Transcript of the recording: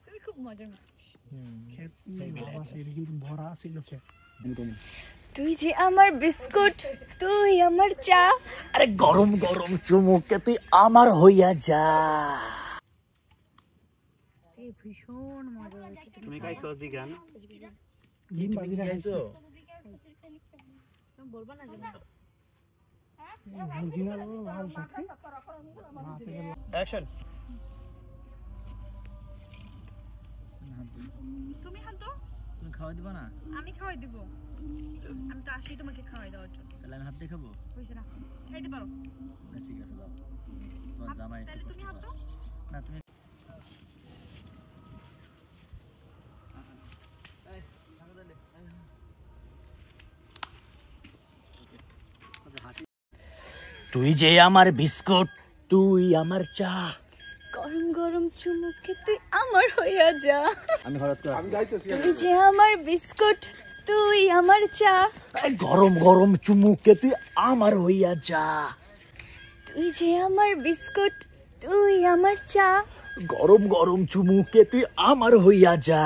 তুমি খুব মজা তুই যে আমার বিস্কুট তুই আমার চা আরে গরম গরম চুমুকে তুই আমার হইয়া যা। ভীষণ মজা হচ্ছে। তুমি খাইছো আজি গান? ডিম বাজি খাইছো? তুমি বলবা না কেন? অ্যাকশন। তুমি হাত দাও। তুমি খাওয়াই দিবা না? আমি খাওয়াই দিব। আমি তো আসি তোমাকে খাওয়াই দেওয়ার জন্য। তাহলে আমি হাত দিয়ে খাবো? হইছে না? খাইতে পারো। ঠিক আছে যাও। তোমার জামাই তাহলে তুমি হাত দাও। না তুমি তুই যে আমার বিস্কুট তুই আমার চা গরম গরম চুমুকে তুই আমার হইয়া যা। আমি যাইতেছি। তুই যে আমার বিস্কুট তুই আমার চা গরম গরম চুমুকে তুই আমার হইয়া যা। তুই যে আমার বিস্কুট তুই আমার চা গরম গরম চুমুকে তুই আমার হইয়া যা।